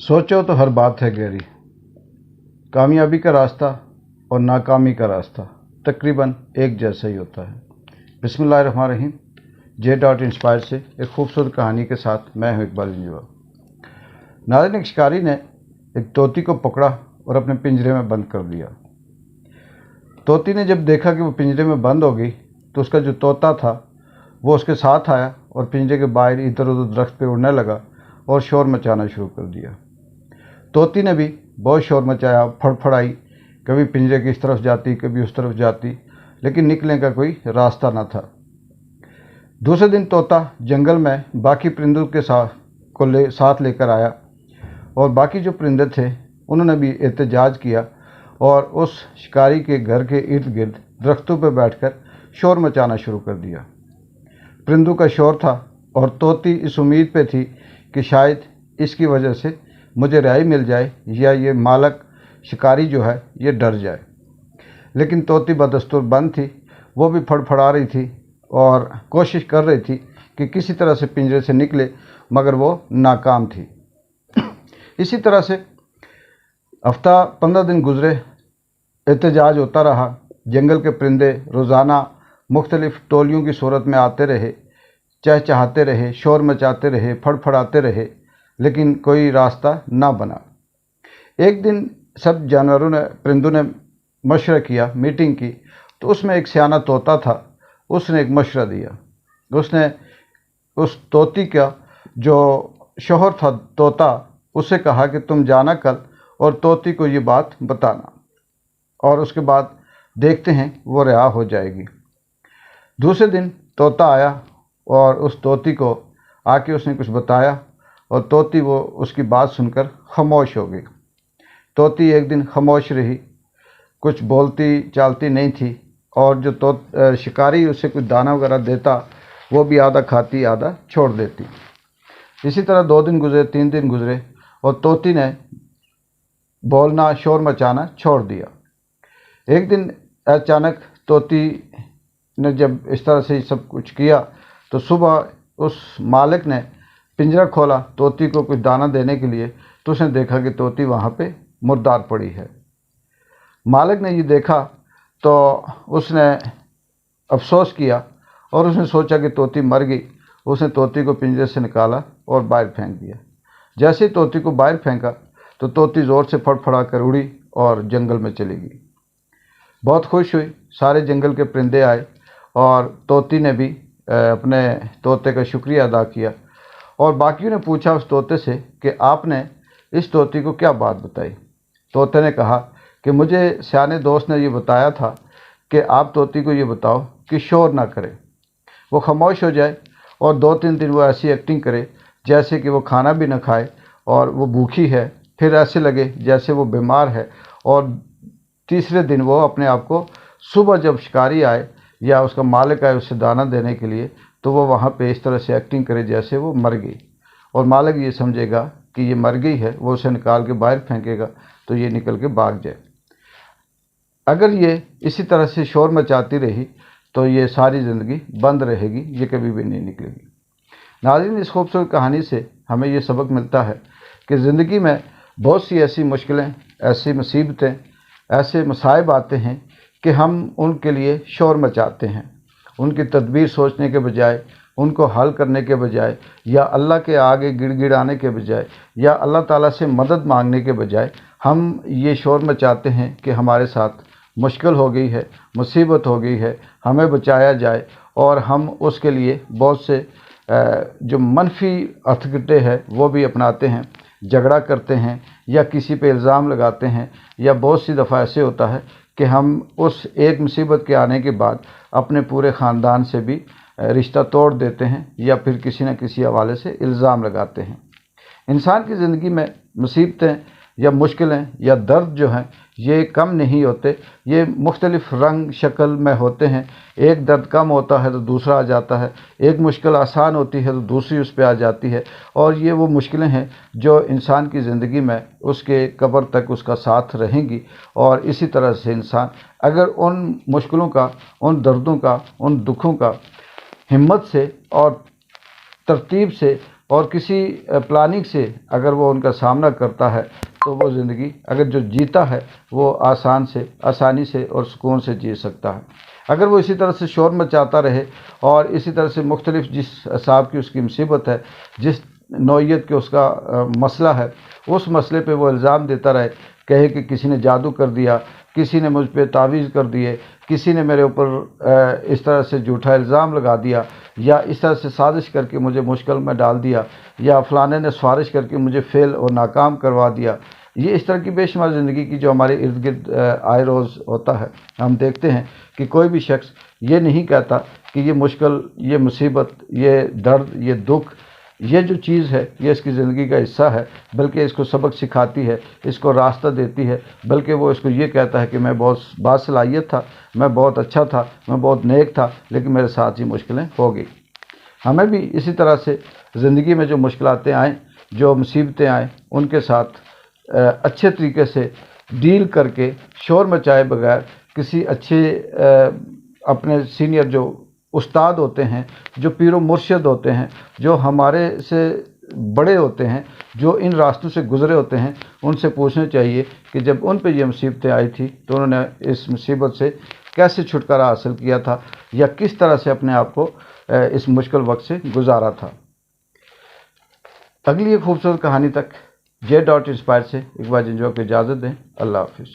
सोचो तो हर बात है गहरी। कामयाबी का रास्ता और नाकामी का रास्ता तकरीबन एक जैसा ही होता है। बिस्मिल्लाहिर्रहमानिर्रहीम। J.Inspire से एक खूबसूरत कहानी के साथ मैं हूं इकबाल इंजवा। नाज़रीन, एक शिकारी ने एक तोती को पकड़ा और अपने पिंजरे में बंद कर दिया। तोती ने जब देखा कि वो पिंजरे में बंद हो गई तो उसका जो तोता था वो उसके साथ आया और पिंजरे के बाहर इधर उधर दरख्त पे उड़ने लगा और शोर मचाना शुरू कर दिया। तोती ने भी बहुत शोर मचाया, फड़फड़ाई, कभी पिंजरे की इस तरफ जाती, कभी उस तरफ जाती, लेकिन निकलने का कोई रास्ता न था। दूसरे दिन तोता जंगल में बाकी परिंदों के साथ लेकर आया और बाकी जो परिंदे थे उन्होंने भी एहतजाज किया और उस शिकारी के घर के इर्द गिर्द दरख्तों पर बैठकर शोर मचाना शुरू कर दिया। परिंदों का शोर था और तोती इस उम्मीद पे थी कि शायद इसकी वजह से मुझे रिहाई मिल जाए या ये मालक शिकारी जो है ये डर जाए। लेकिन तोती बदस्तूर बंद थी, वो भी फड़फड़ा रही थी और कोशिश कर रही थी कि किसी तरह से पिंजरे से निकले, मगर वो नाकाम थी। इसी तरह से हफ्ता 15 दिन गुजरे, एहतजाज होता रहा। जंगल के परिंदे रोज़ाना मुख्तलिफ टोलियों की सूरत में आते रहे, चहचहाते रहे, शोर मचाते रहे, फड़फड़ाते रहे, लेकिन कोई रास्ता ना बना। एक दिन सब परिंदों ने मशवरा किया, मीटिंग की, तो उसमें एक सियाना तोता था। उसने एक मशवरा दिया। उसने उस तोती का जो शोहर था तोता, उससे कहा कि तुम जाना कल और तोती को ये बात बताना और उसके बाद देखते हैं वो रिहा हो जाएगी। दूसरे दिन तोता आया और उस तोती को आके उसने कुछ बताया और तोती वो उसकी बात सुनकर खामोश हो गई। तोती एक दिन खामोश रही, कुछ बोलती चालती नहीं थी और जो शिकारी उसे कुछ दाना वगैरह देता वो भी आधा खाती आधा छोड़ देती। इसी तरह 2 दिन गुजरे, 3 दिन गुजरे और तोती ने बोलना शोर मचाना छोड़ दिया। एक दिन अचानक तोती ने जब इस तरह से सब कुछ किया तो सुबह उस मालिक ने पिंजरा खोला तोती को कुछ दाना देने के लिए, तो उसने देखा कि तोती वहाँ पे मुर्दार पड़ी है। मालिक ने ये देखा तो उसने अफसोस किया और उसने सोचा कि तोती मर गई। उसने तोती को पिंजरे से निकाला और बाहर फेंक दिया। जैसे ही तोती को बाहर फेंका तो तोती ज़ोर से फड़फड़ा कर उड़ी और जंगल में चली गई। बहुत खुश हुई, सारे जंगल के परिंदे आए और तोती ने भी अपने तोते का शुक्रिया अदा किया और बाकियों ने पूछा उस तोते से कि आपने इस तोती को क्या बात बताई। तोते ने कहा कि मुझे सियाने दोस्त ने ये बताया था कि आप तोती को ये बताओ कि शोर ना करे, वो खामोश हो जाए और 2-3 दिन वो ऐसी एक्टिंग करे जैसे कि वो खाना भी ना खाए और वो भूखी है, फिर ऐसे लगे जैसे वो बीमार है, और तीसरे दिन वो अपने आप को सुबह जब शिकारी आए या उसका मालिक आए उसे दाना देने के लिए, तो वो वहाँ पे इस तरह से एक्टिंग करे जैसे वो मर गई और मालिक ये समझेगा कि ये मर गई है, वो उसे निकाल के बाहर फेंकेगा तो ये निकल के भाग जाए। अगर ये इसी तरह से शोर मचाती रही तो ये सारी ज़िंदगी बंद रहेगी, ये कभी भी नहीं निकलेगी। नाज़रीन, इस खूबसूरत कहानी से हमें ये सबक मिलता है कि ज़िंदगी में बहुत सी ऐसी मुश्किलें, ऐसी मुसीबतें, ऐसे मसाइब आते हैं कि हम उनके लिए शोर मचाते हैं। उनकी तदबीर सोचने के बजाय, उनको हल करने के बजाय, या अल्लाह के आगे गिड़गिड़ाने के बजाय, या अल्लाह ताला से मदद मांगने के बजाय हम ये शोर मचाते हैं कि हमारे साथ मुश्किल हो गई है, मुसीबत हो गई है, हमें बचाया जाए, और हम उसके लिए बहुत से जो मनफी हथकंडे हैं वो भी अपनाते हैं, झगड़ा करते हैं या किसी पे इल्ज़ाम लगाते हैं, या बहुत सी दफ़ा ऐसे होता है कि हम उस एक मुसीबत के आने के बाद अपने पूरे ख़ानदान से भी रिश्ता तोड़ देते हैं या फिर किसी न किसी हवाले से इल्ज़ाम लगाते हैं। इंसान की ज़िंदगी में मुसीबतें या मुश्किलें या दर्द जो हैं ये कम नहीं होते, ये मुख्तलिफ़ रंग शक्ल में होते हैं। एक दर्द कम होता है तो दूसरा आ जाता है, एक मुश्किल आसान होती है तो दूसरी उस पे आ जाती है, और ये वो मुश्किलें हैं जो इंसान की ज़िंदगी में उसके कब्र तक उसका साथ रहेंगी। और इसी तरह से इंसान अगर उन मुश्किलों का, उन दर्दों का, उन दुखों का हिम्मत से और तरतीब से اور کسی پلاننگ سے اگر وہ ان کا سامنا کرتا ہے تو وہ زندگی اگر جو جیتا ہے وہ آسانی سے اور سکون سے جی سکتا ہے۔ اگر وہ اسی طرح سے شور مچاتا رہے اور اسی طرح سے مختلف جس حساب کی اس کی مصیبت ہے، جس نوعیت کے اس کا مسئلہ ہے، اس مسئلے پہ وہ الزام دیتا رہے، کہے کہ کسی نے جادو کر دیا، کسی نے مجھ پہ تعویذ کر دیے، کسی نے میرے اوپر اس طرح سے جھوٹا الزام لگا دیا، یا اس طرح سے سازش کر کے مجھے مشکل میں ڈال دیا، یا فلانے نے سفارش کر کے مجھے فیل اور ناکام کروا دیا، یہ اس طرح کی بے شمار زندگی کی جو ہمارے ارد گرد آئے روز ہوتا ہے، ہم دیکھتے ہیں کہ کوئی بھی شخص یہ نہیں کہتا کہ یہ مشکل، یہ مصیبت، یہ درد، یہ دکھ، یہ جو چیز ہے یہ اس کی زندگی کا حصہ ہے، بلکہ اس کو سبق سکھاتی ہے، اس کو راستہ دیتی ہے، بلکہ وہ اس کو یہ کہتا ہے کہ میں بہت باصلاحیت تھا، میں بہت اچھا تھا، میں بہت نیک تھا، لیکن میرے ساتھ ہی مشکلیں ہو گئی۔ ہمیں بھی اسی طرح سے زندگی میں جو مشکلاتیں آئیں، جو مصیبتیں آئیں، ان کے ساتھ اچھے طریقے سے ڈیل کر کے، شور مچائے بغیر، کسی اچھے اپنے سینئر جو استاد ہوتے ہیں، جو پیر و مرشد ہوتے ہیں، جو ہمارے سے بڑے ہوتے ہیں، جو ان راستوں سے گزرے ہوتے ہیں، ان سے پوچھنا چاہیے کہ جب ان پہ یہ مصیبتیں آئی تھی تو انہوں نے اس مصیبت سے کیسے چھٹکارا حاصل کیا تھا، یا کس طرح سے اپنے آپ کو اس مشکل وقت سے گزارا تھا۔ اگلی ایک خوبصورت کہانی تک J.Inspire سے اقبال جنجوع کو اجازت دیں۔ اللہ حافظ۔